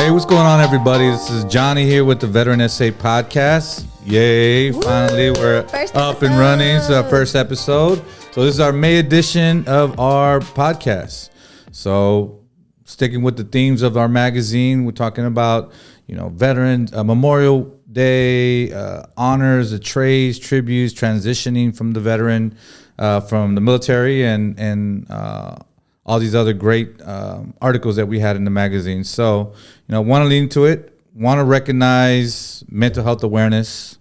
Hey, what's going on, everybody? This is Johnny here with the Veteran SA Podcast. Yay, finally we're up and running. It's our first episode. So this is our May edition of our podcast. So sticking with the themes of our magazine, we're talking about, veterans, Memorial Day, honors, the trades, tributes, transitioning from the veteran, from the military, and all these other great articles that we had in the magazine. So, want to lean into it, want to recognize mental health awareness,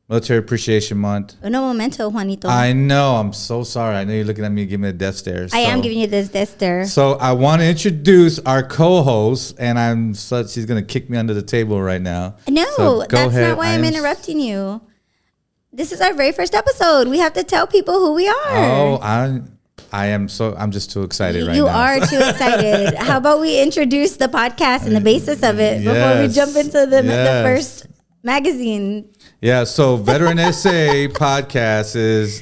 Military Appreciation Month. Uno momento, Juanito. I know. I'm so sorry. I know you're looking at me giving me a death stare. I am giving you this death stare. So I want to introduce our co-host, and she's going to kick me under the table right now. No, so that's not why I'm interrupting you. This is our very first episode. We have to tell people who we are. Oh, I'm just too excited right now. You are too excited. How about we introduce the podcast and the basis of it before we jump into the first magazine? Yeah, so Veteran SA Podcast is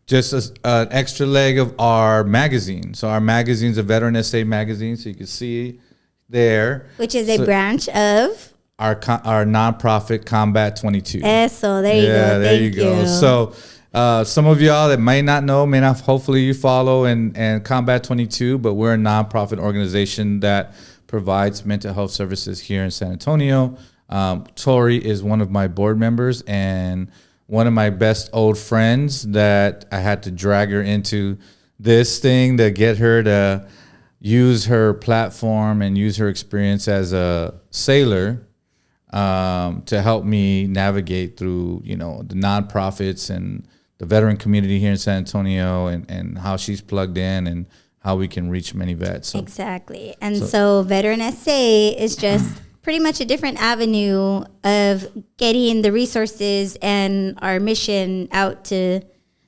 just an extra leg of our magazine. So our magazine's a Veteran SA magazine, so you can see there. Which is a branch of? Our nonprofit Combat 22. Eso, there you go. There you go. So some of y'all that may not know, hopefully you follow and Combat 22, but we're a nonprofit organization that provides mental health services here in San Antonio. Tori is one of my board members and one of my best old friends that I had to drag her into this thing to get her to use her platform and use her experience as a sailor to help me navigate through, the nonprofits and the veteran community here in San Antonio and how she's plugged in and how we can reach many vets. So, exactly. And so Veteran SA is just pretty much a different avenue of getting the resources and our mission out to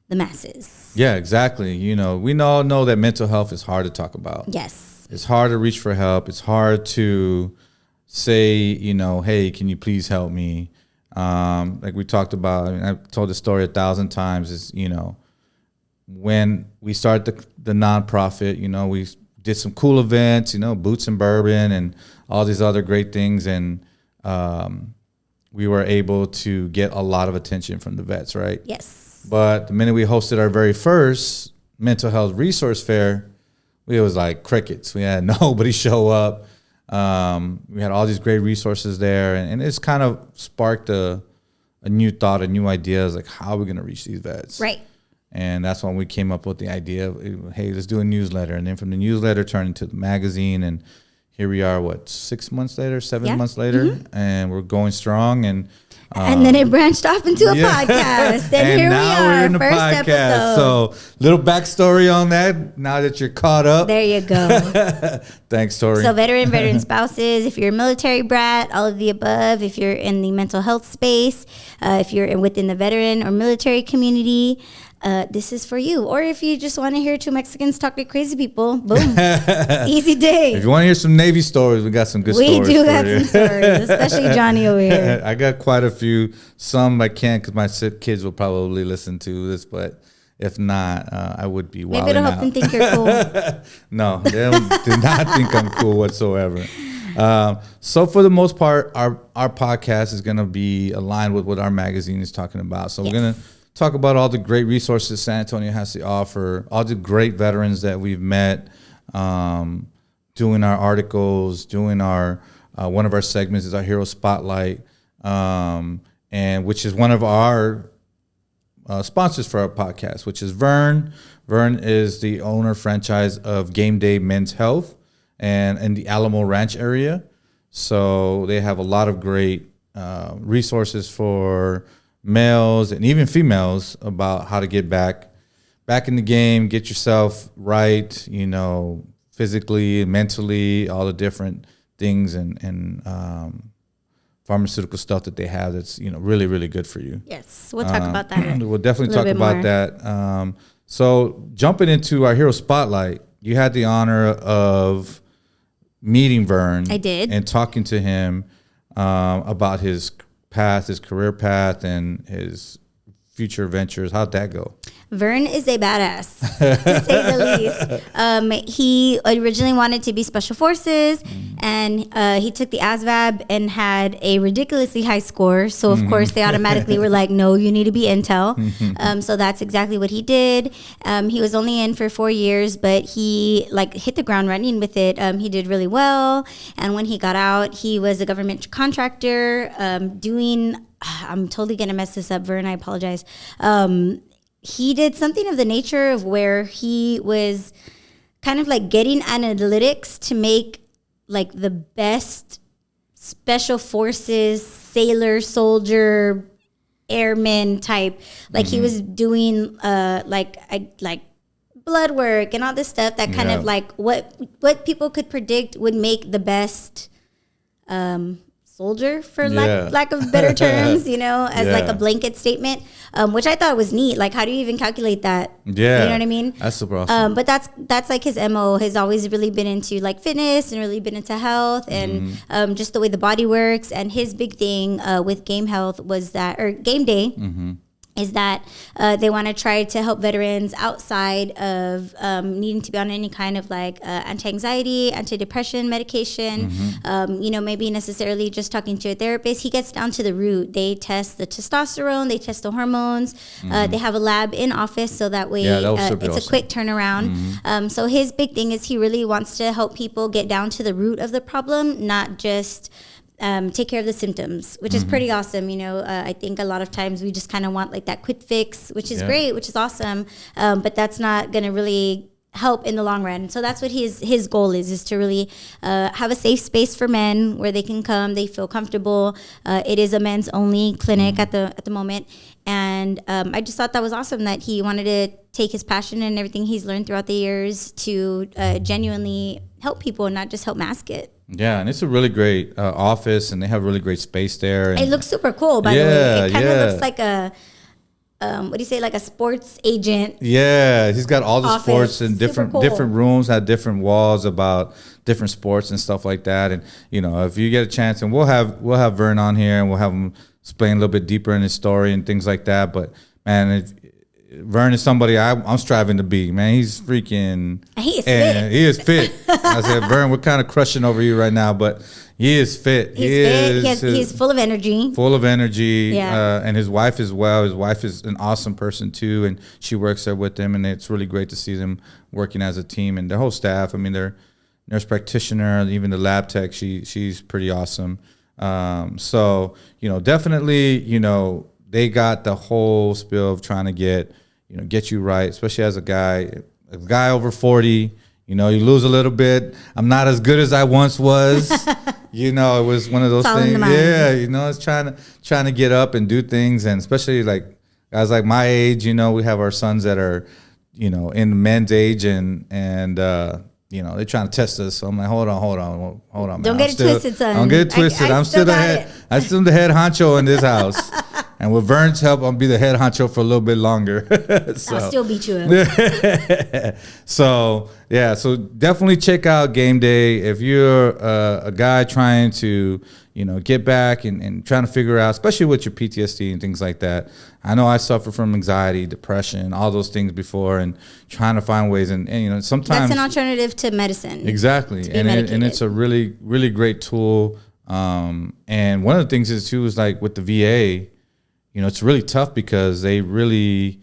the masses. Yeah, exactly. We all know that mental health is hard to talk about. Yes. It's hard to reach for help. It's hard to say, hey, can you please help me? Like we talked about, I've told the story 1,000 times, is, when we started the nonprofit, we did some cool events, Boots and Bourbon and all these other great things. And we were able to get a lot of attention from the vets, right? Yes. But the minute we hosted our very first mental health resource fair, it was like crickets. We had nobody show up. We had all these great resources there, and it's kind of sparked a new thought, a new ideas, like how are we going to reach these vets? Right. And that's when we came up with the idea of, hey, let's do a newsletter. And then from the newsletter turned into the magazine, and here we are, 7 months later, and we're going strong. And then it branched off into a podcast. And here now we are, we're in the first podcast. episode. So little backstory on that, now that you're caught up. There you go. Thanks, Tori. So veteran spouses, if you're a military brat, all of the above, if you're in the mental health space, if you're within the veteran or military community, this is for you. Or if you just want to hear two Mexicans talk to crazy people, boom, easy day. If you want to hear some Navy stories, we got some good stories. We do have some stories, especially Johnny over here. I got quite a few. Some I can't because my kids will probably listen to this, but if not, I would be wilding out. Maybe it'll help them think you're cool. No, they do not think I'm cool whatsoever. So for the most part, our podcast is going to be aligned with what our magazine is talking about. So we're going to talk about all the great resources San Antonio has to offer, all the great veterans that we've met, doing our articles, doing our one of our segments is our Hero Spotlight, and which is one of our sponsors for our podcast, which is Vern. Vern is the owner franchise of Game Day Men's Health and in the Alamo Ranch area. So they have a lot of great resources for males and even females about how to get back in the game, get yourself right, physically, mentally, all the different things and pharmaceutical stuff that they have that's, really, really good for you. Yes, we'll talk about that. We'll definitely talk about that. So jumping into our Hero Spotlight, you had the honor of meeting Vern. I did. And talking to him about his career path, and his future ventures. How'd that go? Vern is a badass, to say the least. He originally wanted to be special forces, and he took the ASVAB and had a ridiculously high score. So of course they automatically were like, no, you need to be intel. So that's exactly what he did. He was only in for 4 years, but he like hit the ground running with it. He did really well. And when he got out, he was a government contractor doing, I'm totally going to mess this up, Vern, I apologize. He did something of the nature of where he was kind of like getting analytics to make like the best special forces, sailor, soldier, airman type. Like he was doing like blood work and all this stuff that kind of like what people could predict would make the best soldier, for lack of better terms, you know, as like a blanket statement, which I thought was neat. Like, how do you even calculate that? Yeah, you know what I mean? That's super awesome. But that's like his MO. Has always really been into like fitness and really been into health and just the way the body works. And his big thing with Game Health was that, or Game Day, is that they want to try to help veterans outside of needing to be on any kind of like anti-anxiety, antidepressant medication, you know, maybe necessarily just talking to a therapist. He gets down to the root. They test the testosterone, they test the hormones. They have a lab in office, so that way it's awesome. A quick turnaround. So his big thing is he really wants to help people get down to the root of the problem, not just take care of the symptoms, which is pretty awesome. You know, I think a lot of times we just kind of want like that quick fix, which is great, which is awesome. But that's not going to really help in the long run. So that's what his goal is to really have a safe space for men where they can come, they feel comfortable. It is a men's only clinic at the moment. And I just thought that was awesome that he wanted to take his passion and everything he's learned throughout the years to genuinely help people and not just help mask it. Yeah, and it's a really great office, and they have really great space there. And it looks super cool, by the way. It kind of looks like a, what do you say, like a sports agent. Yeah, he's got all the office. Sports in different rooms, have different walls about different sports and stuff like that. And you know, if you get a chance, and we'll have Vern on here, and we'll have him explain a little bit deeper in his story and things like that. But man, Vern is somebody I'm striving to be, man. He's freaking. He is fit. He is fit. I said, Vern, we're kind of crushing over you right now, but he is fit. He's full of energy. Full of energy. Yeah. And his wife as well. His wife is an awesome person too, and she works there with him, and it's really great to see them working as a team and their whole staff. I mean, their nurse practitioner, even the lab tech, she's pretty awesome. So, you know, definitely, you know, they got the whole spiel of trying to get you right, especially as a guy over 40. You know, you lose a little bit. I'm not as good as I once was. You know, it was one of those things. Yeah, you know, it's trying to get up and do things, and especially like guys like my age. You know, we have our sons that are, you know, in the men's age, and you know, they're trying to test us. So I'm like, hold on, man. Don't get it twisted, son. Don't get it twisted. I'm still the head honcho in this house. And with Vern's help, I'll be the head honcho for a little bit longer. So. I'll still beat you up. So definitely check out Game Day. If you're a guy trying to, you know, get back and trying to figure out, especially with your PTSD and things like that. I know I suffer from anxiety, depression, all those things before, and trying to find ways. And you know, sometimes that's an alternative to medicine. Exactly. And it's a really, really great tool. And one of the things is like with the VA, you know, it's really tough because they really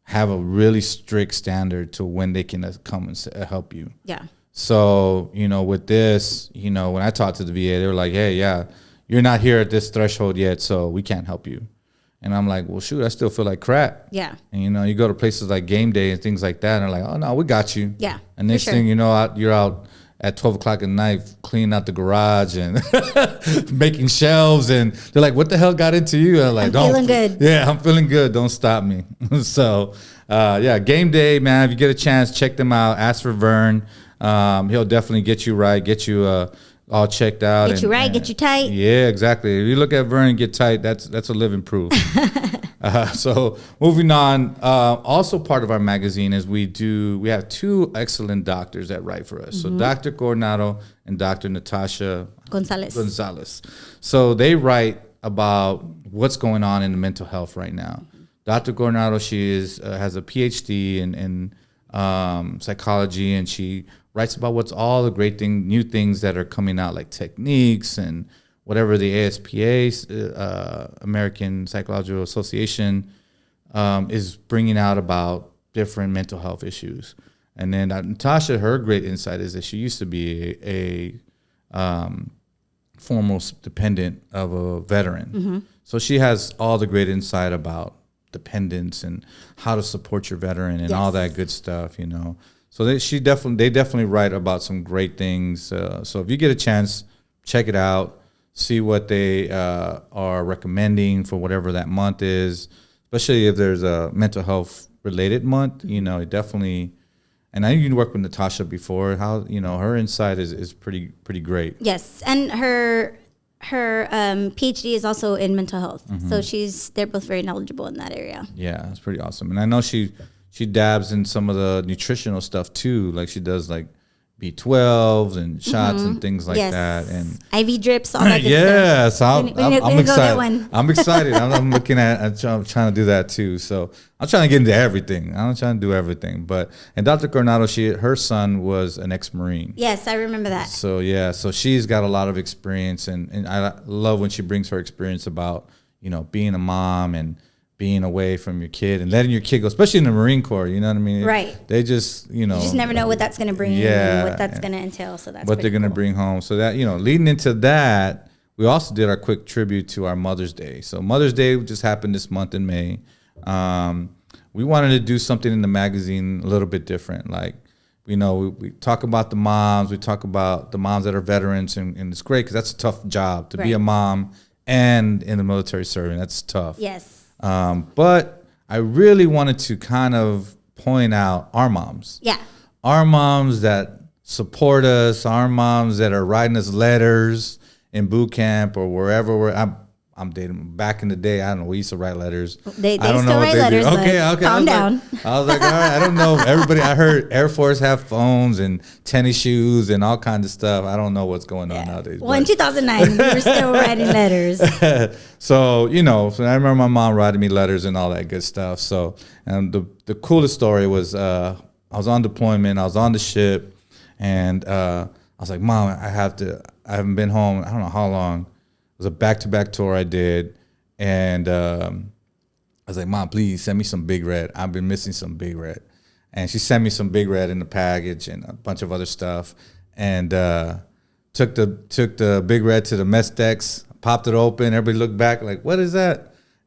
have a really strict standard to when they can come and help you. Yeah. So, you know, with this, you know, when I talked to the VA, they were like, hey, yeah, you're not here at this threshold yet, so we can't help you. And I'm like, well, shoot, I still feel like crap. Yeah. And, you know, you go to places like Game Day and things like that, and they're like, oh, no, we got you. Yeah. And next thing you know, you're out at 12 o'clock at night, cleaning out the garage and making shelves. And they're like, what the hell got into you? And I'm like, feeling good. Yeah, I'm feeling good. Don't stop me. So, Game Day, man, if you get a chance, check them out. Ask for Vern. He'll definitely get you right, get you all checked out. Get you right, get you tight. Yeah, exactly. If you look at Vern and get tight, that's a living proof. So moving on, also part of our magazine is we have two excellent doctors that write for us. So Dr. Coronado and Dr. Natasha Gonzalez. So they write about what's going on in the mental health right now. Dr. Coronado, she has a PhD in psychology, and she writes about what's all the great new things that are coming out, like techniques and whatever the ASPA, American Psychological Association, is bringing out about different mental health issues. And then Natasha, her great insight is that she used to be a former dependent of a veteran. So she has all the great insight about dependence and how to support your veteran and all that good stuff, you know. So they definitely write about some great things. So if you get a chance, check it out, see what they are recommending for whatever that month is, especially if there's a mental health related month, you know, definitely. And I know you worked with Natasha before. How, you know, her insight is pretty great. Yes, and her PhD is also in mental health, so they're both very knowledgeable in that area. Yeah, that's pretty awesome. And I know she dabs in some of the nutritional stuff too. Like she does like B12s and shots and things like that, and IV drips, all that good stuff. I'm excited. I'm excited. I'm looking at. I'm trying to do that too. So I'm trying to get into everything. I'm trying to do everything. And Dr. Coronado, her son was an ex-Marine. Yes, I remember that. So yeah, so she's got a lot of experience, and I love when she brings her experience about, you know, being a mom and being away from your kid and letting your kid go, especially in the Marine Corps, you know what I mean? Right. They just, you know. You just never know what that's going to bring and what that's going to entail. So that's what they're going to bring home. So that, you know, leading into that, we also did our quick tribute to our Mother's Day. So Mother's Day just happened this month in May. We wanted to do something in the magazine a little bit different. Like, you know, we talk about the moms. We talk about the moms that are veterans. And it's great because that's a tough job to be a mom and in the military serving. That's tough. Yes. But I really wanted to kind of point out our moms. Yeah. Our moms that support us, our moms that are writing us letters in boot camp or wherever I'm dating. Back in the day, I don't know, we used to write letters. They I don't still know what write they letters. Do. Okay. Calm down. I was like, all right, I don't know. Everybody, I heard Air Force have phones and tennis shoes and all kinds of stuff. I don't know what's going on nowadays. Well, in 2009, we were still writing letters. So, you know, so I remember my mom writing me letters and all that good stuff. So, and the coolest story was I was on deployment. I was on the ship, and I was like, Mom, I haven't been home. I don't know how long. It was a back-to-back tour I did, and I was like, Mom, please send me some Big Red. I've been missing some Big Red. And she sent me some Big Red in the package and a bunch of other stuff, and took the Big Red to the mess decks, popped it open. Everybody looked back like, what is that?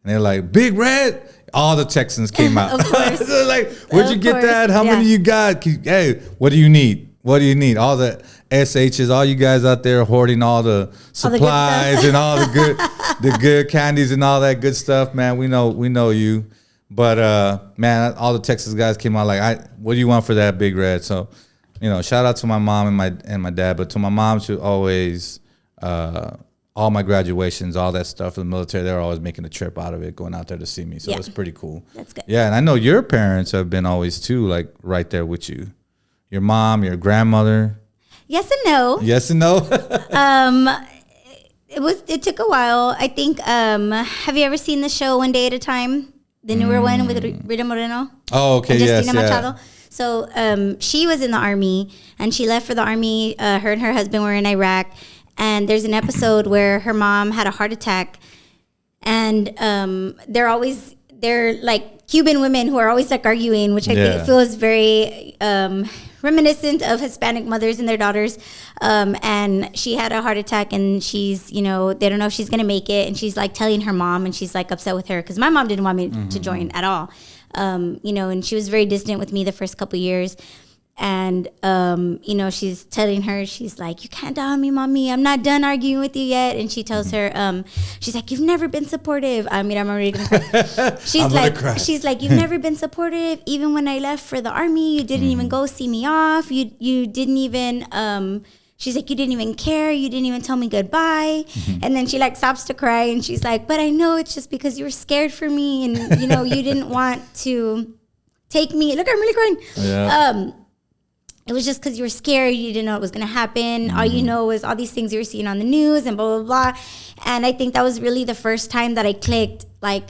And they're like, Big Red? All the Texans came out. Of course. They're like, where'd you get that? How many you got? Hey, what do you need? What do you need? All the SHs, all you guys out there hoarding all the supplies and all the good candies and all that good stuff, man. We know you. But man, all the Texas guys came out like, what do you want for that Big Red? So, you know, shout out to my mom and my dad, but to my mom, she always all my graduations, all that stuff in the military, they're always making a trip out of it, going out there to see me. So it's pretty cool. That's good. Yeah, and I know your parents have been always too, like right there with you. Your mom, your grandmother. Yes and no. Yes and no. It took a while. I think. Have you ever seen the show One Day at a Time? The newer one with Rita Moreno. Oh, okay. And Justina yes, Machado. Yeah. So she was in the Army, and she left for the Army. Her and her husband were in Iraq, and there's an episode where her mom had a heart attack, and they're like Cuban women who are always like arguing, which I think feels very reminiscent of Hispanic mothers and their daughters. And she had a heart attack, and she's, you know, they don't know if she's going to make it. And she's like telling her mom, and she's like upset with her because my mom didn't want me to join at all. You know, and she was very distant with me the first couple years. And, you know, she's telling her, she's like, you can't tell me, mommy, I'm not done arguing with you yet. And she tells her, she's like, you've never been supportive. I mean, I'm already going to cry. She's like, you've never been supportive. Even when I left for the Army, you didn't even go see me off. You didn't even, she's like, you didn't even care. You didn't even tell me goodbye. And then she like stops to cry, and she's like, but I know it's just because you were scared for me. And, you know, you didn't want to take me. Look, I'm really crying. Yeah. It was just because you were scared. You didn't know it was going to happen. All you know is all these things you were seeing on the news and blah, blah, blah. And I think that was really the first time that I clicked, like,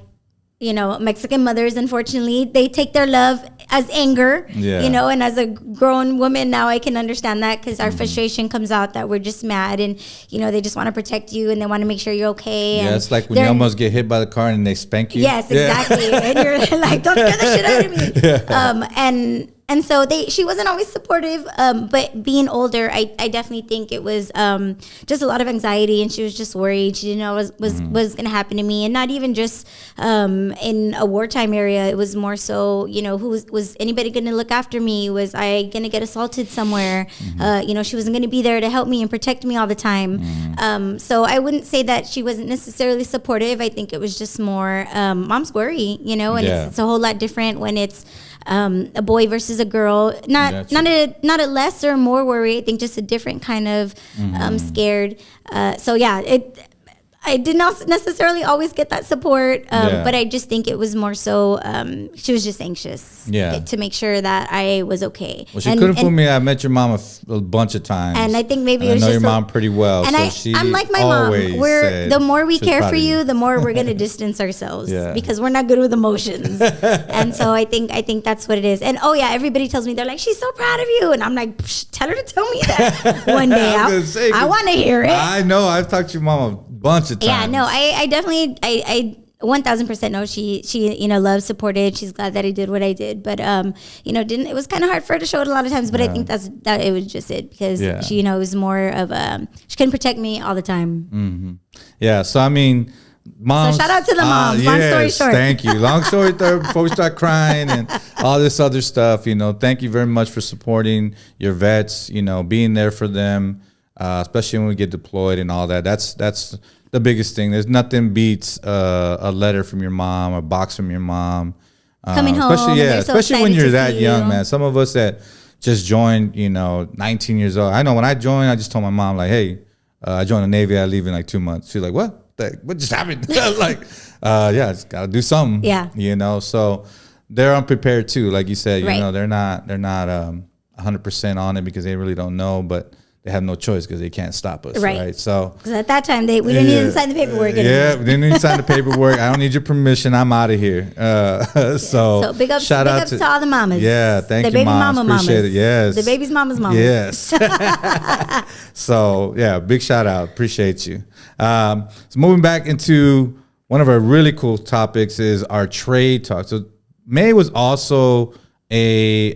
Mexican mothers, unfortunately, they take their love as anger, and as a grown woman now, I can understand that because our frustration comes out that we're just mad and, they just want to protect you and they want to make sure you're okay. Yeah, it's like when you almost get hit by the car and they spank you. Yes, exactly. And you're like, don't scare the shit out of me. Yeah. And so she wasn't always supportive, but being older, I definitely think it was just a lot of anxiety, and she was just worried. She didn't know what was going to happen to me, and not even just in a wartime area. It was more so, who was anybody going to look after me? Was I going to get assaulted somewhere? She wasn't going to be there to help me and protect me all the time. So I wouldn't say that she wasn't necessarily supportive. I think it was just more mom's worry, and it's a whole lot different when it's a boy versus a girl, not a less or more worry. I think just a different kind of scared. I did not necessarily always get that support, but I just think it was more so she was just anxious to make sure that I was okay. Well, she couldn't fool me. I met your mom a bunch of times, and I think maybe I know your mom pretty well. And I'm like my mom. The more we care for you, the more we're gonna distance ourselves because we're not good with emotions. And so I think that's what it is. And everybody tells me, they're like, she's so proud of you, and I'm like, tell her to tell me that one day. I want to hear it. I know. I've talked to your mom a bunch of times. Yeah, no, I definitely, I 1000% know she loves, supported. She's glad that I did what I did, but it was kind of hard for her to show it a lot of times. But I think that it was just it because she was more of she couldn't protect me all the time. Mm-hmm. Yeah, so I mean, moms. So shout out to the moms. Long story short. Thank you. Long story short, before we start crying and all this other stuff, thank you very much for supporting your vets. Being there for them. Especially when we get deployed and all that. That's the biggest thing. There's nothing beats a letter from your mom, a box from your mom. Coming home, especially when you're that young, man. Some of us that just joined, 19 years old. I know when I joined, I just told my mom, like, hey, I joined the Navy. I leave in like 2 months. She's like, what? What just happened? Like, I just got to do something. Yeah. So they're unprepared too. Like you said, they're not 100% on it because they really don't know, but they have no choice because they can't stop us, right? So, because at that time we didn't even sign the paperwork anymore. Yeah, we didn't even sign the paperwork. I don't need your permission. I'm out of here. So big ups to all the mamas. Yeah, thank you, moms. Appreciate it. Yes, the baby's mamas. Yes. So big shout out. Appreciate you. So moving back into one of our really cool topics is our trade talk. So May was also a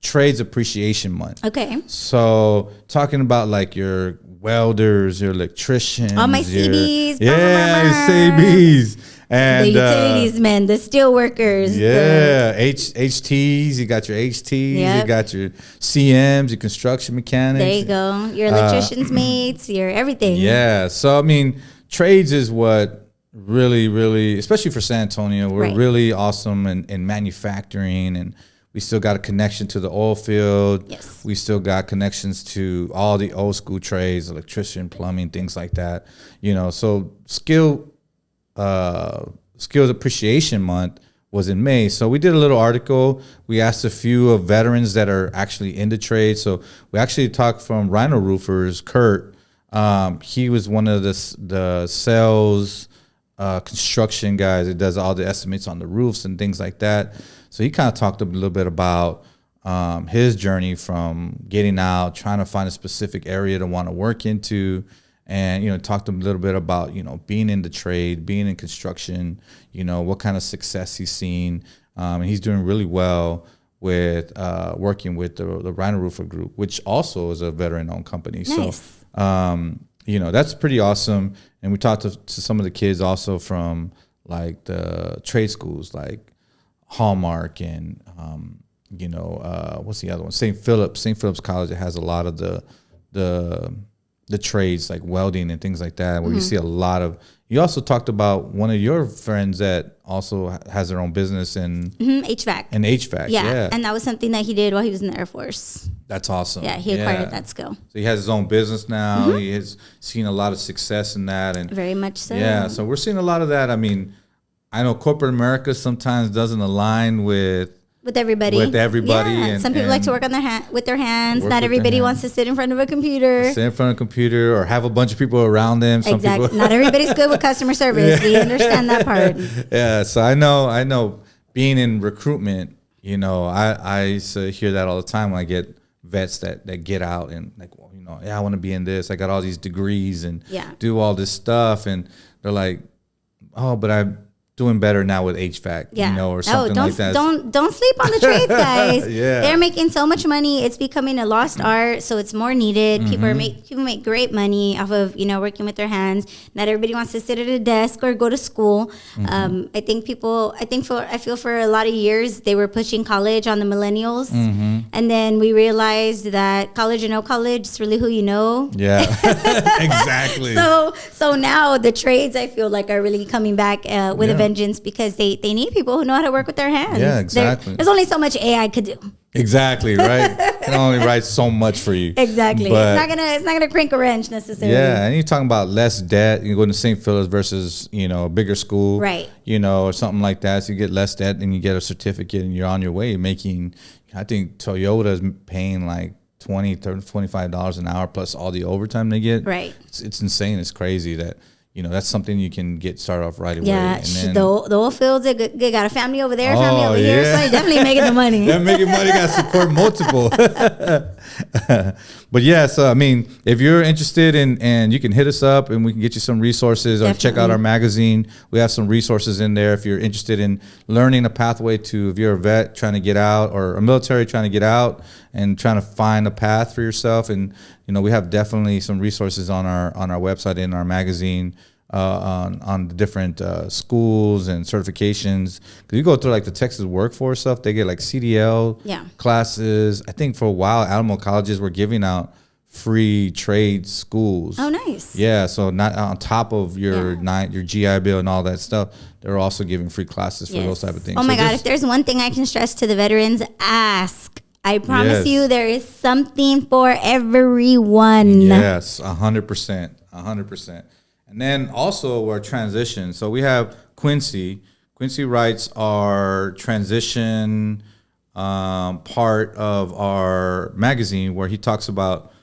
Trades Appreciation Month. Okay. So talking about like your welders, your electricians. All my CBs. Yeah, CBs. And the utilities men, the steel workers. Yeah, HTs. You got your HTs. You got your CMs, your construction mechanics. There you go. Your electricians mates, your everything. Yeah. So, I mean, trades is what really, really, especially for San Antonio, we're really awesome in manufacturing, and we still got a connection to the oil field. Yes. We still got connections to all the old school trades, electrician, plumbing, things like that. So Skills Appreciation Month was in May. So we did a little article. We asked a few of veterans that are actually in the trade. So we actually talked from Rhino Roofers, Kurt. He was one of the sales construction guys that does all the estimates on the roofs and things like that. So he kind of talked a little bit about his journey from getting out, trying to find a specific area to want to work into, and talked a little bit about being in the trade, being in construction, what kind of success he's seen, and he's doing really well with working with the Rhino Roofer Group, which also is a veteran-owned company. Nice. So that's pretty awesome. And we talked to some of the kids also from like the trade schools, like Hallmark and what's the other one? St. Philip's College. It has a lot of the trades like welding and things like that, where you see a lot of. You also talked about one of your friends that also has their own business in HVAC. In HVAC, yeah, and that was something that he did while he was in the Air Force. That's awesome. Yeah, he acquired that skill. So he has his own business now. He has seen a lot of success in that, and very much so. Yeah, so we're seeing a lot of that. I mean, I know corporate America sometimes doesn't align with with everybody. Yeah. And some people like to work on with their hands. Not everybody wants to sit in front of a computer. Sit in front of a computer or have a bunch of people around them. Exactly. Not everybody's good with customer service. We understand that part. Yeah. So I know being in recruitment, you know, I used to hear that all the time when I get vets that get out and like, well, you know, I want to be in this. I got all these degrees and do all this stuff. And they're like, oh, but I'm doing better now with HVAC, you know, or something like that. Don't sleep on the trades, guys. Yeah. They're making so much money. It's becoming a lost art, so it's more needed. People make great money off of, you know, working with their hands. Not everybody wants to sit at a desk or go to school. I feel for a lot of years they were pushing college on the millennials, and then we realized that college or no college, it's really who you know. Yeah, exactly. So now the trades, I feel like, are really coming back with a vengeance, because they need people who know how to work with their hands. Yeah, exactly. There's only so much AI could do. Exactly, right? It can only write so much for you. Exactly. But it's not gonna crank a wrench necessarily. Yeah, and you're talking about less debt. You go to St. Philip's versus, you know, a bigger school. Right. You know, or something like that. So you get less debt and you get a certificate and you're on your way making, I think Toyota's paying like $20, $30, $25 an hour plus all the overtime they get. Right. It's insane. It's crazy that, you know, that's something you can get started off right away. Yeah, and then, the oil fields, they got a family over there, family over here, so they're definitely making the money. They're making money, got to support multiple. But yeah, so I mean, if you're interested and you can hit us up and we can get you some resources, or check out our magazine. We have some resources in there if you're interested in learning a pathway to, if you're a vet trying to get out or a military trying to get out and trying to find a path for yourself. And, you know, we have definitely some resources on our website, in our magazine, on the different schools and certifications. Because you go through like the Texas workforce stuff, they get like CDL classes. I think for a while, animal colleges were giving out free trade schools. Oh, nice. Yeah, so not on top of your your GI Bill and all that stuff, they're also giving free classes for those type of things. Oh my God, if there's one thing I can stress to the veterans, ask. I promise you there is something for everyone. Yes, 100%. 100%. And then also our transition. So we have Quincy. Quincy writes our transition part of our magazine, where he talks about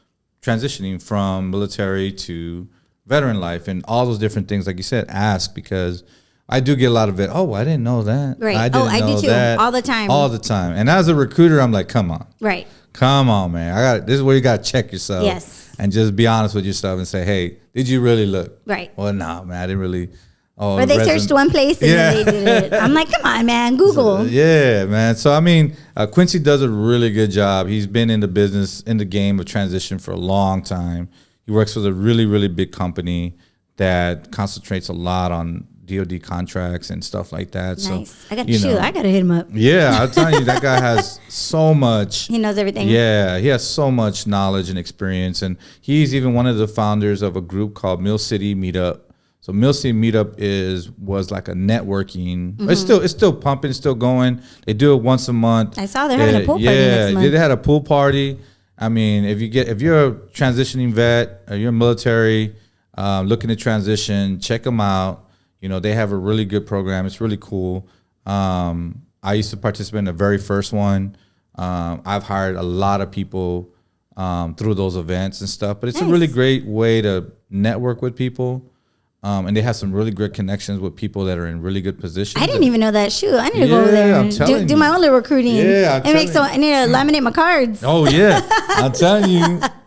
transitioning from military to veteran life and all those different things. Like you said, ask, because I do get a lot of it. Oh, I didn't know that. Right. I do too. That. All the time. All the time. And as a recruiter, I'm like, come on. Right. Come on, man. This is where you got to check yourself. Yes. And just be honest with yourself and say, hey, did you really look? Right. Well, no, man, I didn't really. Oh, or they searched one place and then they did it. I'm like, come on, man, Google. Yeah, man. So, I mean, Quincy does a really good job. He's been in the business, in the game of transition for a long time. He works with a really, really big company that concentrates a lot on DOD contracts and stuff like that. Nice. So, I got to hit him up. Yeah, I'm telling you, that guy has so much. He knows everything. Yeah, he has so much knowledge and experience. And he's even one of the founders of a group called Mill City Meetup. So Mill City Meetup was like a networking. Mm-hmm. It's still pumping, still going. They do it once a month. I saw they're having a pool party next month. Yeah, they had a pool party. I mean, if you're a transitioning vet or you're military, looking to transition, check them out. You know, they have a really good program. It's really cool. I used to participate in the very first one. I've hired a lot of people through those events and stuff. But it's a really great way to network with people. And they have some really good connections with people that are in really good positions. I didn't even know that. Shoot, I need to go over there and do my own little recruiting. Yeah, I need to laminate my cards. Oh, yeah. I'm telling you,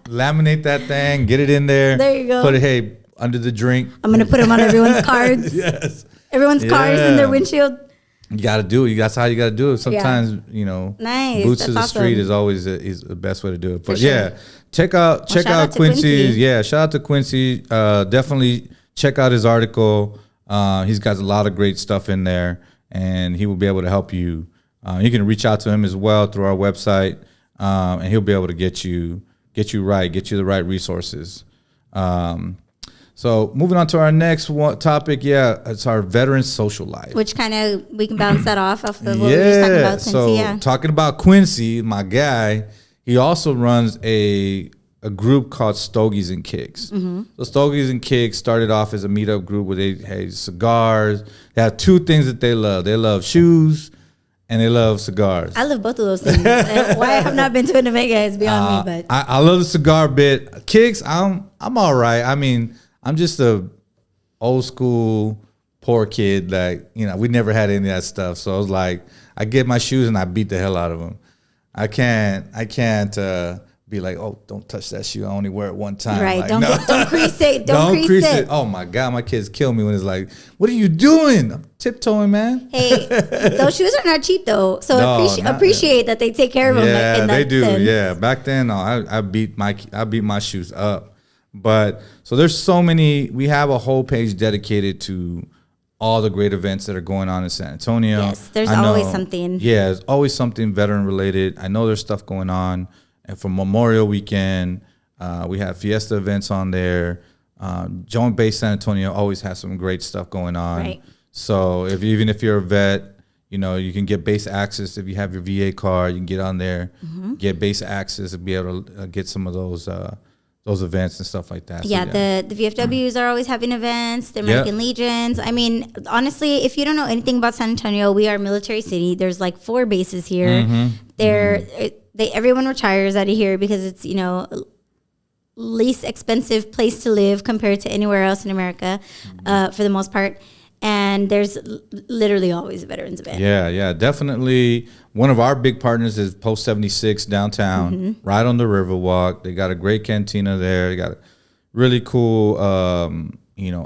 laminate that thing, get it in there. There you go. Put it, under the drink. I'm going to put them on everyone's cards. Yes. Everyone's cars in their windshield. You got to do it. That's how you got to do it. Sometimes, boots to the street is always is the best way to do it. But check out Quincy's. Yeah, shout out to Quincy. Definitely check out his article. He's got a lot of great stuff in there, and he will be able to help you. You can reach out to him as well through our website, and he'll be able to get you the right resources. So moving on to our next topic, it's our veteran social life. Which kind of, we can bounce that off of what we were just talking about, Quincy. So talking about Quincy, my guy, he also runs a group called Stogies and Kicks. Mm-hmm. So Stogies and Kicks started off as a meetup group where they had cigars. They have two things that they love. They love shoes and they love cigars. I love both of those things. Why I have not been to an event yet is beyond me. But I love the cigar bit. Kicks, I'm all right. I mean, I'm just a old school poor kid. Like, you know, we never had any of that stuff. So I was like, I get my shoes and I beat the hell out of them. I can't be like, oh, don't touch that shoe. I only wear it one time. Right. Like, Don't crease it. Don't crease it. Oh my God, my kids kill me when it's like, what are you doing? I'm tiptoeing, man. Hey, those shoes are not cheap though. So No, appreciate that they take care of them. Yeah, in that they do. sense. Yeah, back then, no, I beat my shoes up. But so there's so many. We have a whole page dedicated to all the great events that are going on in San Antonio. Yes, there's always something. Yeah, there's always something veteran related. I know there's stuff going on. And for Memorial Weekend, we have Fiesta events on there. Joint Base San Antonio always has some great stuff going on. Right. So even if you're a vet, you know, you can get base access. If you have your VA card, you can get on there, get base access and be able to get some of those events and stuff like that. Yeah, so, the VFWs are always having events, the American Legions. I mean, honestly, if you don't know anything about San Antonio, we are a military city. There's like 4 bases here. Everyone retires out of here because it's, you know, least expensive place to live compared to anywhere else in America, for the most part. And there's literally always a veterans event. Yeah, definitely. One of our big partners is Post 76 downtown, right on the Riverwalk. They got a great cantina there. They got a really cool,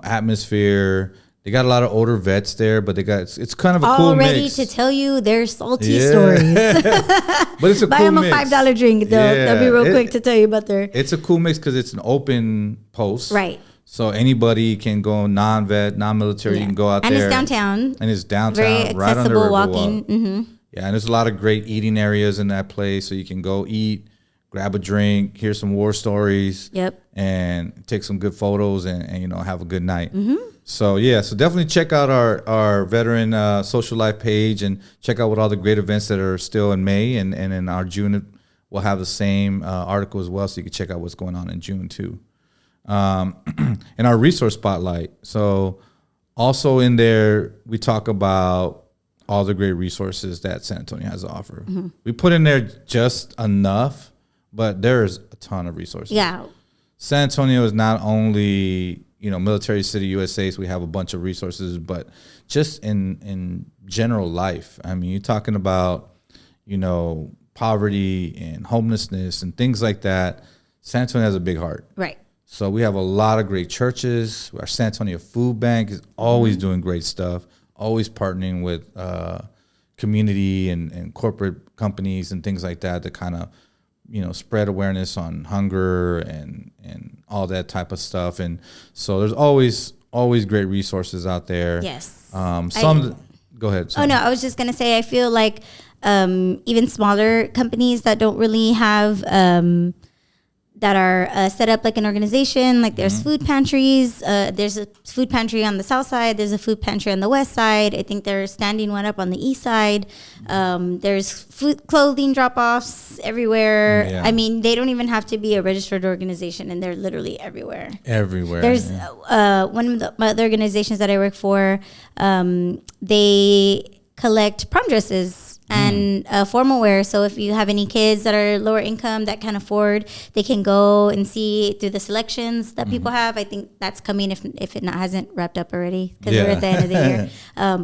atmosphere. They got a lot of older vets there, but it's kind of a cool mix. All ready to tell you their salty stories. But it's a Buy cool them a mix. $5 drink. They'll be real quick to tell you about their. It's a cool mix because it's an open post. Right. So anybody can go, non-vet, non-military, you can go out and there. It's downtown. And it's downtown, Very right on the accessible Riverwalk. walking. Yeah, and there's a lot of great eating areas in that place, so you can go eat, grab a drink, hear some war stories. Yep. And take some good photos and have a good night. So definitely check out our veteran social life page and check out what all the great events that are still in May and in our June we'll have the same article as well, so you can check out what's going on in June too. And our resource spotlight. So also in there we talk about all the great resources that San Antonio has to offer. We put in there just enough, but there's a ton of resources. Yeah. San Antonio is not only, military city, USA, so we have a bunch of resources, but just in general life. I mean, you're talking about, poverty and homelessness and things like that. San Antonio has a big heart. Right. So we have a lot of great churches. Our San Antonio Food Bank is always doing great stuff, always partnering with community and corporate companies and things like that to kind of, spread awareness on hunger and all that type of stuff. And so there's always great resources out there. Yes. Go ahead. Oh, no, I was just going to say, I feel like even smaller companies that don't really have, that are set up like an organization, like there's food pantries. There's a food pantry on the south side. There's a food pantry on the west side. I think they're standing one up on the east side. There's food clothing drop-offs everywhere. Yeah. I mean, they don't even have to be a registered organization, and they're literally everywhere. There's one of the other organizations that I work for. They collect prom dresses and formal wear. So if you have any kids that are lower income that can afford, they can go and see through the selections that people have. I think that's coming if it hasn't wrapped up already, because we're at the end of the year.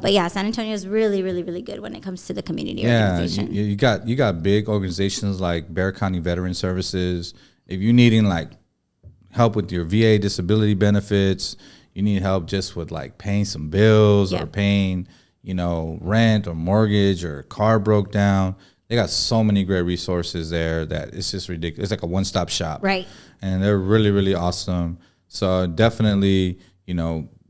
But yeah, San Antonio is really, really, really good when it comes to the community organization. You got big organizations like Bear County Veteran Services. If you're needing like help with your VA disability benefits, you need help just with like paying some bills or paying rent or mortgage, or car broke down. They got so many great resources there that it's just ridiculous. It's like a one-stop shop. Right. And they're really, really awesome. So definitely,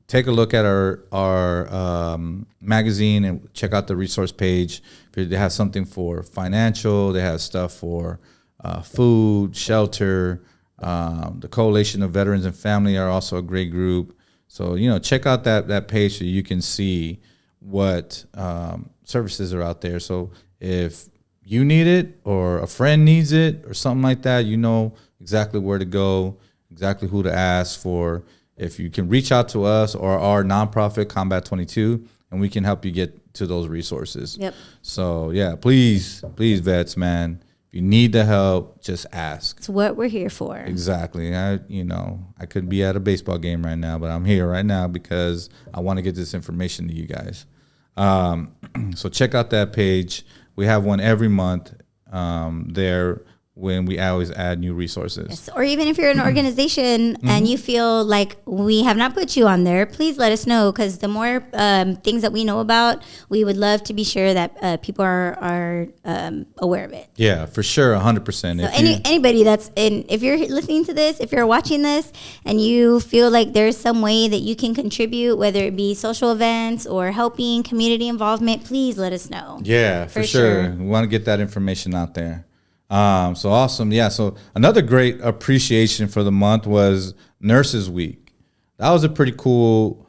take a look at our magazine and check out the resource page. They have something for financial. They have stuff for food, shelter. The Coalition of Veterans and Family are also a great group. So, check out that page so you can see what services are out there. So if you need it or a friend needs it or something like that, exactly where to go, exactly who to ask for. If you can reach out to us or our nonprofit Combat 22, and we can help you get to those resources. Yep. So yeah, please, vets, man, if you need the help, just ask. It's what we're here for. Exactly. I could be at a baseball game right now, but I'm here right now because I want to get this information to you guys. So check out that page. We have one every month there when we always add new resources. Yes. Or even if you're an organization and you feel like we have not put you on there, please let us know, because the more things that we know about, we would love to be sure that people are aware of it. Yeah, for sure, 100%. So anybody that's in, if you're listening to this, if you're watching this, and you feel like there's some way that you can contribute, whether it be social events or helping, community involvement, please let us know. Yeah, for sure. We want to get that information out there. So awesome. Yeah. So another great appreciation for the month was Nurses Week. That was a pretty cool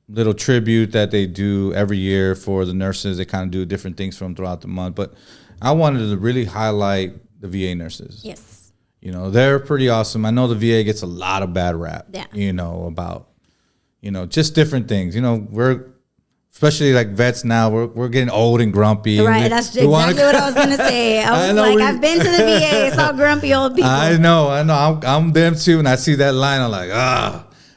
little tribute that they do every year for the nurses. They kind of do different things for them throughout the month. But I wanted to really highlight the VA nurses. Yes. They're pretty awesome. I know the VA gets a lot of bad rap, about, just different things. We're, especially like vets now, we're getting old and grumpy. Right, that's exactly what I was gonna say. I've been to the VA. It's all grumpy old people. I know. I'm them too, and I see that line, I'm like,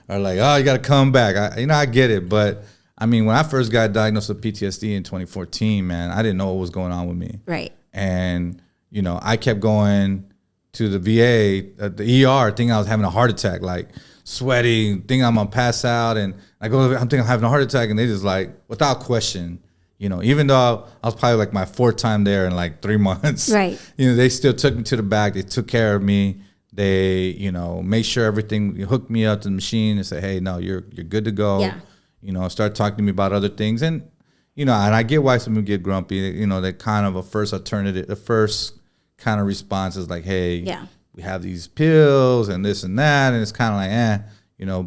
or like, you got to come back. I get it, but I mean, when I first got diagnosed with PTSD in 2014, man, I didn't know what was going on with me. Right. And I kept going to the VA, the ER, thinking I was having a heart attack, like sweating, thinking I'm gonna pass out, and I go, I'm thinking I'm having a heart attack, and they just like, without question, even though I was probably like my 4th time there in like 3 months, right? They still took me to the back. They took care of me. They, made sure everything, hooked me up to the machine and said, hey, no, you're good to go. Yeah. Start talking to me about other things, and and I get why some people get grumpy. That kind of a first alternative, the first kind of response is like, hey, we have these pills and this and that, and it's kind of like,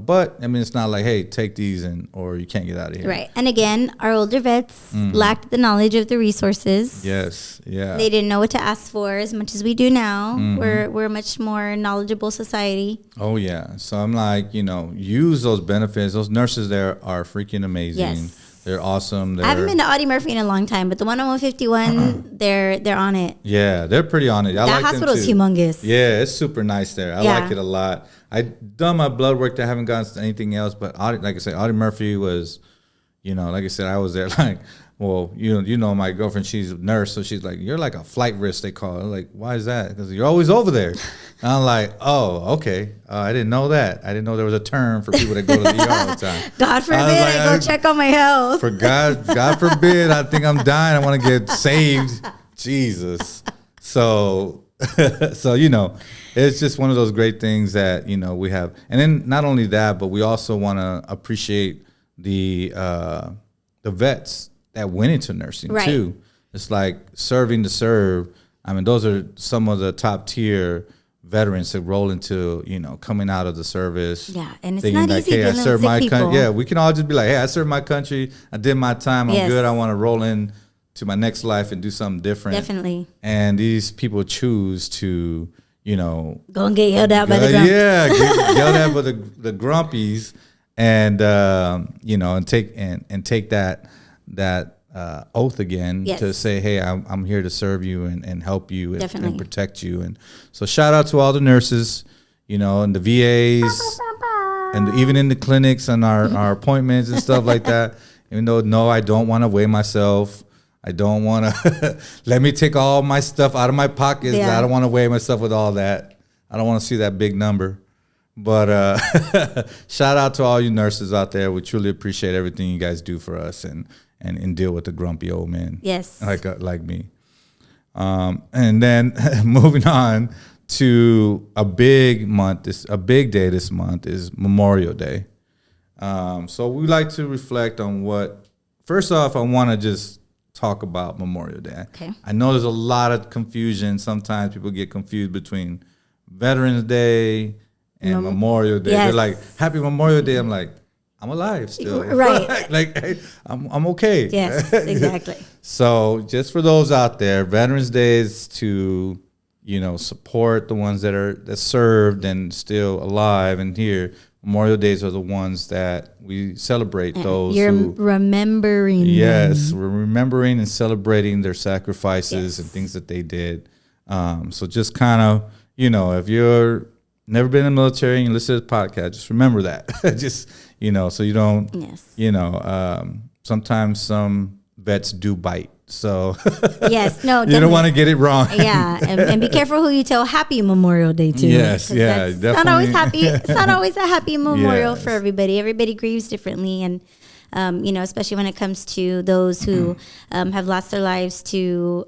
but I mean, it's not like, hey, take these or you can't get out of here. Right. And again, our older vets lacked the knowledge of the resources. Yes. Yeah. They didn't know what to ask for as much as we do now. We're a much more knowledgeable society. Oh yeah. So I'm like, use those benefits. Those nurses there are freaking amazing. Yes. They're awesome. I haven't been to Audie Murphy in a long time, but the one on 151, they're on it. Yeah, they're pretty on it. That hospital is humongous. Yeah, it's super nice there. I like it a lot. I done my blood work. I haven't gotten to anything else, but like I said, Audie Murphy was, like I said, I was there like, well, my girlfriend, she's a nurse, so she's like, you're like a flight risk, they call it. I'm like, why is that? Because you're always over there. And I'm like, oh, okay. I didn't know that. I didn't know there was a term for people that go to the ER all the time. God forbid I go check on my health. For God forbid, I think I'm dying. I want to get saved. Jesus. So, it's just one of those great things that, we have. And then not only that, but we also want to appreciate the vets that went into nursing too. It's like serving to serve. I mean, those are some of the top tier veterans that roll into, coming out of the service. Yeah, and it's not like, easy hey, I dealing served with my sick people. country. Yeah, we can all just be like, hey, I served my country. I did my time. I'm good. I want to roll in to my next life and do something different. Definitely. And these people choose to, go and get yelled out by the grumpies. Yeah, get yelled at by the grumpies, and and take that oath again to say, hey, I'm here to serve you and help you and protect you. And so shout out to all the nurses, and the VAs, and even in the clinics and our appointments and stuff like that. Even though, no, I don't want to weigh myself. I don't want to let me take all my stuff out of my pockets. Yeah. I don't want to weigh myself with all that. I don't want to see that big number. But shout out to all you nurses out there. We truly appreciate everything you guys do for us and deal with the grumpy old men. Yes. Like me. And then moving on to a big day this month is Memorial Day. So we like to reflect on first off, I want to just talk about Memorial Day. Okay. I know there's a lot of confusion. Sometimes people get confused between Veterans Day and Memorial Day. Yes. They're like, Happy Memorial Day. I'm like, I'm alive still. Right. Like, hey, I'm okay. Yes, exactly. So just for those out there, Veterans Day is to, support the ones that served and still alive and here. Memorial Days are the ones that we celebrate those You're who remembering yes, them. we're remembering and celebrating their sacrifices Yes. and things that they did. So just kind of, if you're never been in the military and you listen to the podcast, just remember that. Just, so you don't, Yes. Sometimes some vets do bite. So Yes, no, you don't want to get it wrong. Yeah, and be careful who you tell Happy Memorial Day to. Yes, yeah, It's definitely. not always happy. It's not always a happy memorial Yes. for everybody. Everybody grieves differently, and especially when it comes to those who have lost their lives to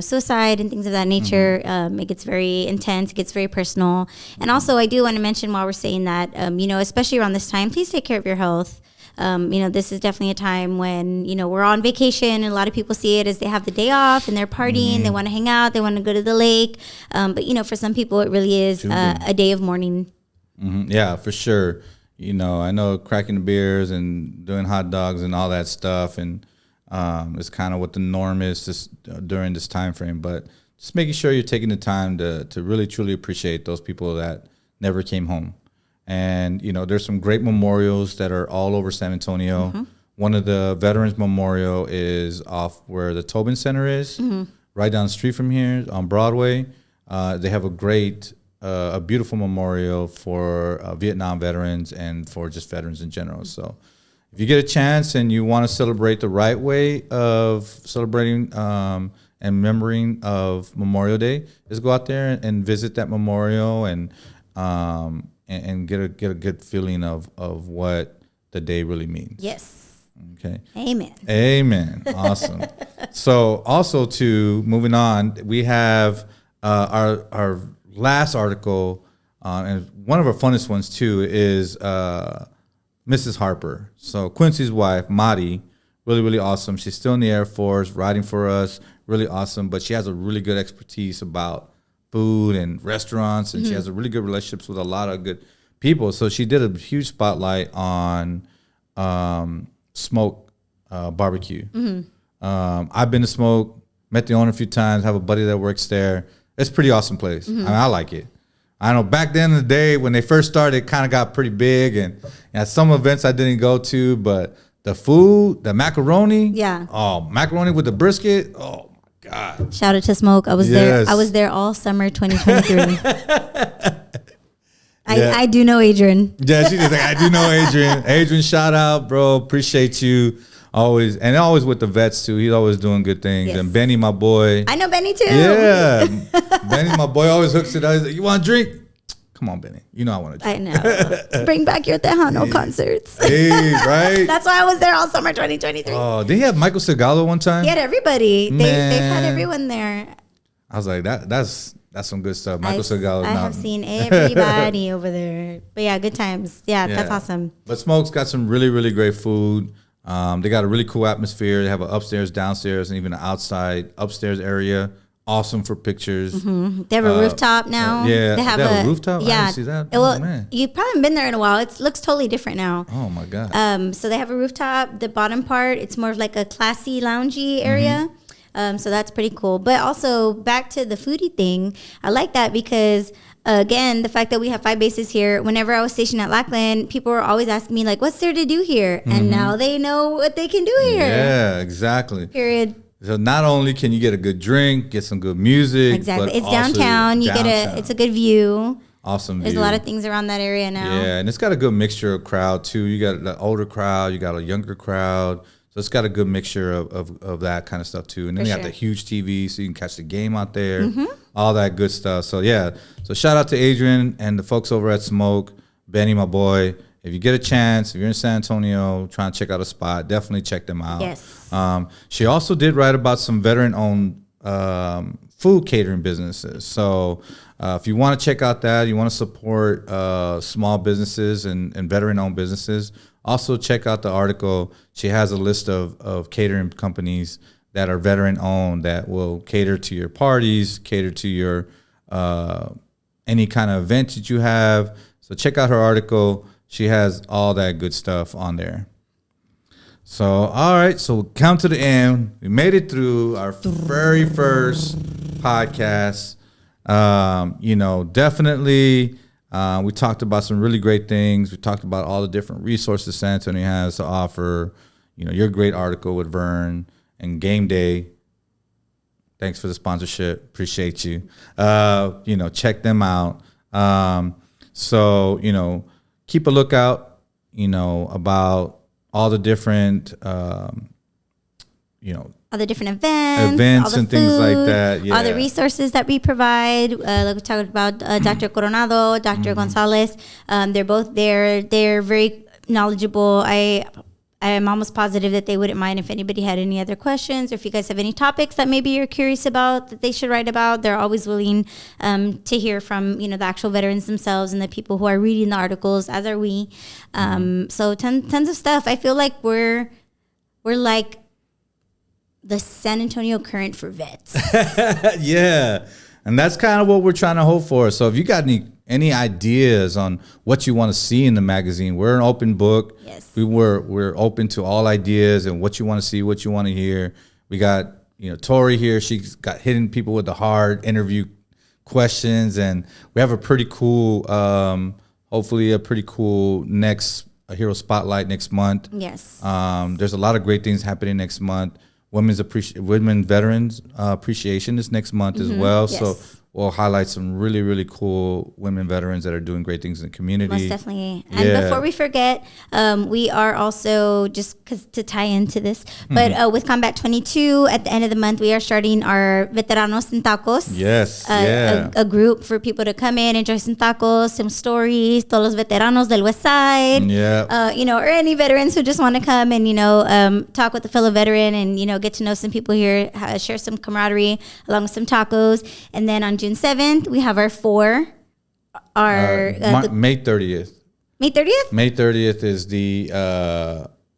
suicide and things of that nature. It gets very intense. It gets very personal. And also, I do want to mention while we're saying that, especially around this time, please take care of your health. This is definitely a time when, we're on vacation, and a lot of people see it as they have the day off and they're partying, they want to hang out, they want to go to the lake. But, for some people, it really is a day of mourning. Yeah, for sure. I know cracking the beers and doing hot dogs and all that stuff, and it's kind of what the norm is just during this time frame. But just making sure you're taking the time to really, truly appreciate those people that never came home. And, there's some great memorials that are all over San Antonio. One of the Veterans Memorial is off where the Tobin Center is, right down the street from here on Broadway. They have a beautiful memorial for Vietnam veterans and for just veterans in general. So if you get a chance and you want to celebrate the right way of celebrating and remembering of Memorial Day, just go out there and visit that memorial and get a good feeling of what the day really means. Yes. Okay. Amen. Awesome. So also moving on, we have our last article, and one of our funnest ones too is Mrs. Harper. So Quincy's wife, Madi, really, really awesome. She's still in the Air Force, riding for us, really awesome. But she has a really good expertise about food and restaurants, and she has a really good relationships with a lot of good people. So she did a huge spotlight on Smoke barbecue. I've been to Smoke, met the owner a few times, have a buddy that works there. It's a pretty awesome place. I mean, I like it. I know back then in the day when they first started, it kind of got pretty big, and at some events I didn't go to, but the food, the macaroni, macaroni with the brisket, oh my God. Shout out to Smoke. I was there. I was there all summer 2023. I do know Adrian. Yeah, she's like, I do know Adrian. Adrian, shout out, bro. Appreciate you. Always with the vets too. He's always doing good things. Yes. And Benny, my boy. I know Benny too. Yeah. Benny, my boy, always hooks it up. He's like, you want a drink? Come on, Benny. You know I want to drink. I know. Bring back your Tejano concerts. Hey, right? That's why I was there all summer 2023. Oh, did he have Michael Segalo one time? He had everybody. They've had everyone there. I was like, that's some good stuff. Michael Segalo. I have seen everybody over there. But yeah, good times. Yeah, that's awesome. But Smoke's got some really, really great food. They got a really cool atmosphere. They have an upstairs, downstairs, and even an outside upstairs area. Awesome for pictures. They have a rooftop now. Yeah, they have a rooftop. Yeah, I didn't see that. Well, man. You probably been there in a while. It looks totally different now. Oh my God. So they have a rooftop. The bottom part, it's more of like a classy, loungy area. So that's pretty cool. But also back to the foodie thing, I like that because again, the fact that we have 5 bases here. Whenever I was stationed at Lackland, people were always asking me like, "What's there to do here?" And now they know what they can do here. Yeah, exactly. Period. So not only can you get a good drink, get some good music. Exactly. But It's also downtown. You it's a good view. Awesome. There's a lot of things around that area now. Yeah, and it's got a good mixture of crowd too. You got the older crowd, you got a younger crowd. So it's got a good mixture of that kind of stuff too. And then you got the huge TV so you can catch the game out there, all that good stuff. So yeah, so shout out to Adrian and the folks over at Smoke, Benny, my boy. If you get a chance, if you're in San Antonio, trying to check out a spot, definitely check them out. Yes. She also did write about some veteran-owned food catering businesses. So if you want to check out that, you want to support small businesses and veteran-owned businesses, also check out the article. She has a list of catering companies that are veteran-owned that will cater to your parties, cater to your any kind of event that you have. So check out her article. She has all that good stuff on there. So, all right. So come to the end. We made it through our very first podcast. Definitely We talked about some really great things. We talked about all the different resources San Antonio has to offer. Your great article with Vern and Game Day. Thanks for the sponsorship. Appreciate you. Check them out. So, keep a lookout, about all the different, all the different events all the and food, things like that. Yeah. All the resources that we provide. Like we talked about Dr. Coronado, Dr. Gonzalez. They're both there. They're very knowledgeable. I am almost positive that they wouldn't mind if anybody had any other questions, or if you guys have any topics that maybe you're curious about that they should write about. They're always willing to hear from the actual veterans themselves and the people who are reading the articles, as are we. So tons of stuff. I feel like we're like the San Antonio Current for vets. Yeah. And that's kind of what we're trying to hope for. So if you got any ideas on what you want to see in the magazine, we're an open book. Yes. We're open to all ideas and what you want to see, what you want to hear. We got, Tori here. She's got hitting people with the hard interview questions, and we have a pretty cool, hopefully a pretty cool next Hero Spotlight next month. Yes. There's a lot of great things happening next month. Women Veterans Appreciation is next month as well. Yes. So we'll highlight some really, really cool women veterans that are doing great things in the community. Most definitely. And before we forget, we are also, just to tie into this, but with Combat 22, at the end of the month, we are starting our Veteranos en Tacos. Yes. A group for people to come in, enjoy some tacos, some stories, todos los veteranos del West Side. Yeah. Or any veterans who just want to come and, talk with a fellow veteran and, get to know some people here, share some camaraderie along with some tacos. And then on June 7th, we have our May 30th. May 30th? May 30th is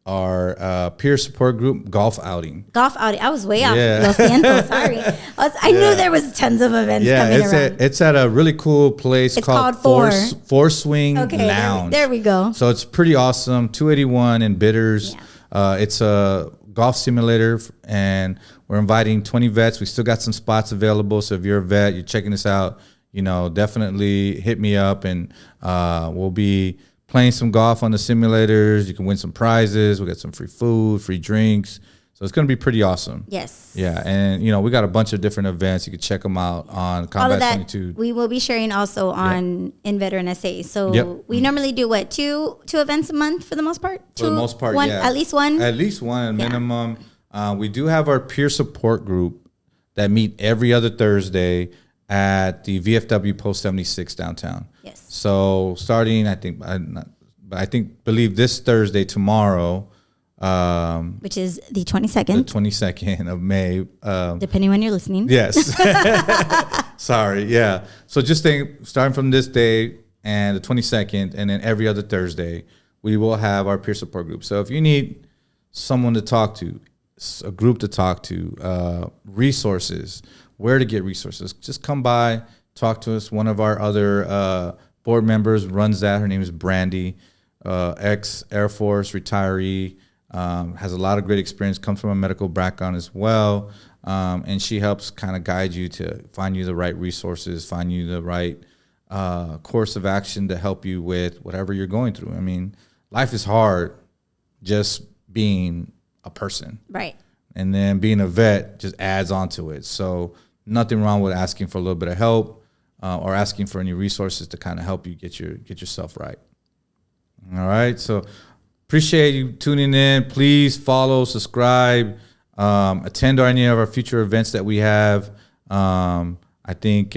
our peer support group golf outing. I was way off. Lo siento, sorry. I knew there was tons of events coming around. It's at a really cool place called Four Swing Lounge. There we go. So it's pretty awesome. 281 in Bitters. Yeah. It's a golf simulator, and we're inviting 20 vets. We still got some spots available. So if you're a vet, you're checking this out, definitely hit me up, and we'll be playing some golf on the simulators. You can win some prizes. We got some free food, free drinks. So it's going to be pretty awesome. Yes. Yeah. And, we got a bunch of different events. You can check them out on Combat 22. We will be sharing also on in Veteran SA. So we normally do two events a month for the most part? For the most part, yeah. At least one? At least one minimum. We do have our peer support group that meet every other Thursday at the VFW Post 76 downtown. Yes. So starting, believe this Thursday, tomorrow, which is the 22nd. The 22nd of May. Depending when you're listening. Yes. Sorry. Yeah. So just starting from this day and the 22nd, and then every other Thursday, we will have our peer support group. So if you need someone to talk to, a group to talk to, resources, where to get resources, just come by, talk to us. One of our other board members runs that. Her name is Brandy, ex-Air Force retiree, has a lot of great experience, comes from a medical background as well, and she helps kind of guide you to find you the right resources, find you the right course of action to help you with whatever you're going through. I mean, life is hard just being a person. Right. And then being a vet just adds on to it. So nothing wrong with asking for a little bit of help or asking for any resources to kind of help you get yourself right. All right. So appreciate you tuning in. Please follow, subscribe, attend any of our future events that we have. I think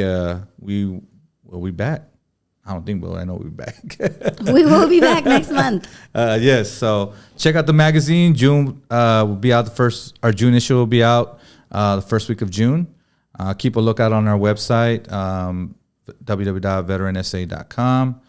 we will be back. I don't think I know we'll be back. We will be back next month. Yes. So check out the magazine. June will be out our June issue will be out the first week of June. Keep a lookout on our website, www.veteransa.com.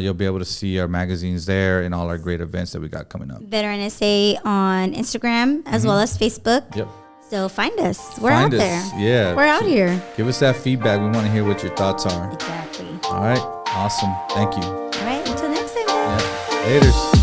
You'll be able to see our magazines there and all our great events that we got coming up. Veteran SA on Instagram as well as Facebook. Yep. So find us. We're out there. Yeah. We're out here. Give us that feedback. We want to hear what your thoughts are. Exactly. All right. Awesome. Thank you. All right. Until next time. Yeah. Laters.